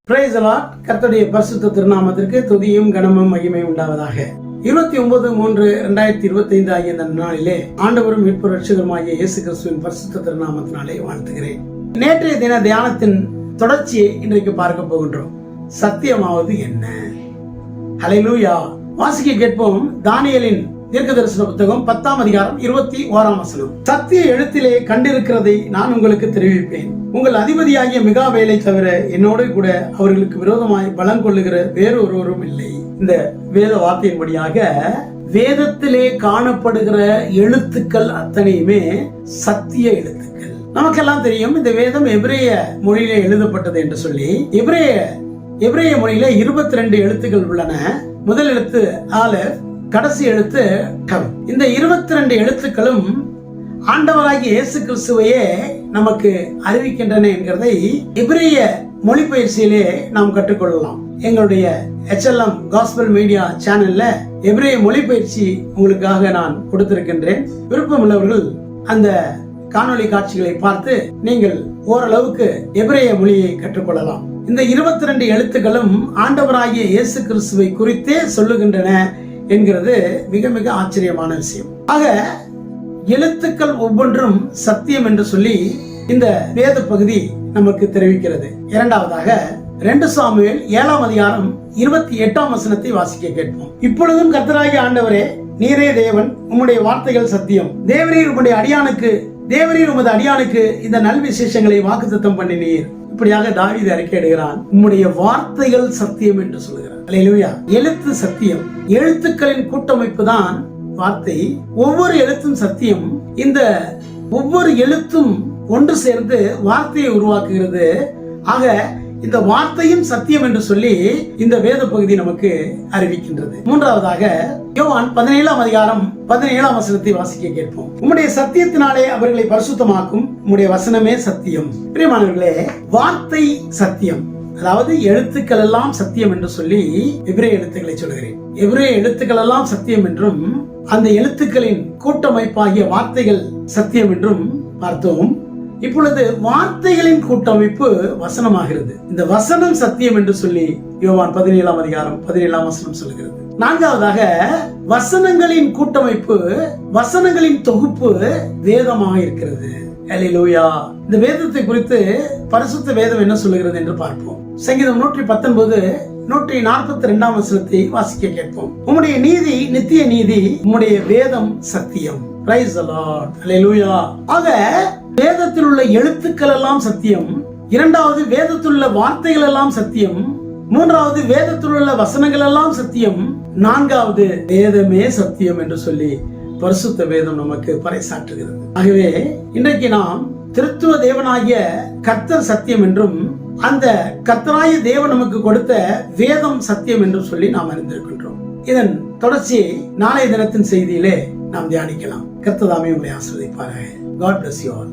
Price the Lord. கர்த்தருடைய பரிசுத்த திருநாமத்திற்கு துதியும் கனமும் மகிமையும் உண்டாவதாக. 29/3/2025 ஆகிய இந்த நாளிலே ஆண்டவரும் மீட்பர் ரட்சகருமாகிய இயேசு கிறிஸ்துவின் பரிசுத்த திருநாமத்தினாலே வாழ்த்துகிறேன். நேற்றைய தின தியானத்தின் தொடர்ச்சியை இன்றைக்கு பார்க்க போகின்றோம். சத்தியமாவது என்ன? ஹல்லேலூயா. வாசிக்க கேட்போம். தானியேலின் தீர்க்கதரிசன புத்தகம் 10ஆம் அதிகாரம் 21ஆம் வசனம். சத்திய எழுத்திலே கண்டிருக்கிறதை நான் உங்களுக்கு தெரிவிப்பேன். உங்கள் அதிபதியாகிய மிகாவேலை தவிர என்னோட கூட அவர்களுக்கு விரோதமாய் பலம் கொள்ளுகிற வேறு ஒருவரும் இல்லை. இந்த வேத வார்த்தையின்படியாக வேதத்திலே காணப்படுகிற எழுத்துக்கள் அத்தனையுமே சத்திய எழுத்துக்கள். நமக்கெல்லாம் தெரியும் இந்த வேதம் எபிரேய மொழியிலே எழுதப்பட்டது என்று சொல்லி. எபிரேய மொழியில 22 எழுத்துக்கள் உள்ளன. முதல் எழுத்து ஆலெஃப், கடைசி எழுத்து டவ். இந்த 22 எழுத்துக்களும் ஆண்டவராகிய இயேசு கிறிஸ்துவையே நமக்கு அறிவிக்கின்றன என்கிறதை எபிரேய மொழிபெயர்ச்சியிலே நாம் கற்றுக்கொள்ளலாம். எங்களுடைய HLM காஸ்பல் மீடியா சேனல்ல எபிரேய மொழிபெயர்ச்சி உங்களுக்காக நான் கொடுத்திருக்கின்றேன். விருப்பம் உள்ளவர்கள் அந்த காணொளி காட்சிகளை பார்த்து நீங்கள் ஓரளவுக்கு எபிரேய மொழியை கற்றுக்கொள்ளலாம். இந்த 22 எழுத்துக்களும் ஆண்டவராகிய இயேசு கிறிஸ்துவை குறித்தே சொல்லுகின்றன என்கிறது மிக மிக ஆச்சரியமான விஷயம். ஆக எழுத்துக்கள் ஒவ்வொன்றும் சத்தியம் என்று சொல்லி இந்த வேத பகுதி நமக்கு தெரிவிக்கிறது. இரண்டாவதாக 2 சாமுவேல் 7ஆம் அதிகாரம் 28ஆம் வசனத்தை வாசிக்க கேட்போம். இப்பொழுதும் கர்த்தராகிய ஆண்டவரே, நீரே தேவன், உம்முடைய வார்த்தைகள் சத்தியம். தேவரீர் உமது அடியானுக்கு இந்த நல் விசேஷங்களை வாக்குத்தத்தம் பண்ணினீர். இப்படியாக தாவீது அறிக்கையிடுகிறான். உம்முடைய வார்த்தைகள் சத்தியம் என்று சொல்கிறார். அல்லேலூயா. எழுத்து சத்தியம். எழுத்துக்களின் கூட்டமைப்பு தான் வார்த்தை. ஒவ்வொரு எழுத்தும் சத்தியம். இந்த ஒவ்வொரு எழுத்தும் ஒன்று சேர்ந்து வார்த்தையை உருவாக்குகிறது. ஆக இந்த வார்த்தையும் சத்தியம் என்று சொல்லி இந்த வேத பகுதி நமக்கு அறிவிக்கின்றது. மூன்றாவதாக யோவான் 17ஆம் அதிகாரம் 17ஆம் வசனத்தை வாசிக்க கேட்போம். உம்முடைய சத்தியத்தினாலே அவர்களை பரிசுத்தமாக்கும், உம்முடைய வசனமே சத்தியம். பிரியமானவர்களே, வார்த்தை சத்தியம், அதாவது எழுத்துக்கள் எல்லாம் சத்தியம் என்று சொல்லி எபிரேய எழுத்துக்களை சொல்கிறேன். எபிரேய எழுத்துக்கள் எல்லாம் சத்தியம் என்றும் அந்த எழுத்துக்களின் கூட்டமைப்பாகிய வார்த்தைகள் சத்தியம் என்றும் பார்த்தோம். இப்பொழுது வார்த்தைகளின் கூட்டமைப்பு வசனமாகிறது. இந்த வசனம் சத்தியம் என்று சொல்லி யோவான் 17ஆம் அதிகாரம் 17ஆம் வசனம் சொல்கிறது. நான்காவதாக வசனங்களின் கூட்டமைப்பு, வசனங்களின் தொகுப்பு வேதமாக இருக்கிறது. அல்லேலூயா. இந்த வேதத்தை குறித்து பரிசுத்த வேதம் என்ன சொல்லுகிறது என்று பார்ப்போம். சங்கீதம் 119 142ஆம் வசனத்தை வாசிக்க கேட்போம். உம்முடைய நீதி நித்திய நீதி, உம்முடைய வேதம் சத்தியம். Praise the Lord. அல்லேலூயா. ஆக வேதத்தில் உள்ள எழுத்துக்கள் எல்லாம் சத்தியம். இரண்டாவது, வேதத்தில் உள்ள வார்த்தைகள் எல்லாம் சத்தியம். மூன்றாவது, வேதத்தில் உள்ள வசனங்கள் எல்லாம் சத்தியம். நான்காவது, வேதமே சத்தியம் என்று சொல்லி பரிசுத்த வேதம் நமக்கு பறைசாற்றுகிறது. ஆகவே இன்றைக்கு நாம் திருத்துவ தேவனாகிய கர்த்தர் சத்தியம் என்றும் அந்த கர்த்தராகிய தேவன் நமக்கு கொடுத்த வேதம் சத்தியம் என்றும் சொல்லி நாம் அறிந்திருக்கின்றோம். இதன் தொடர்ச்சியை நாளைய தினத்தின் செய்தியிலே நாம் தியானிக்கலாம். கர்த்தர் தாமே உங்களை ஆசீர்வதிப்பாராக. God bless you all.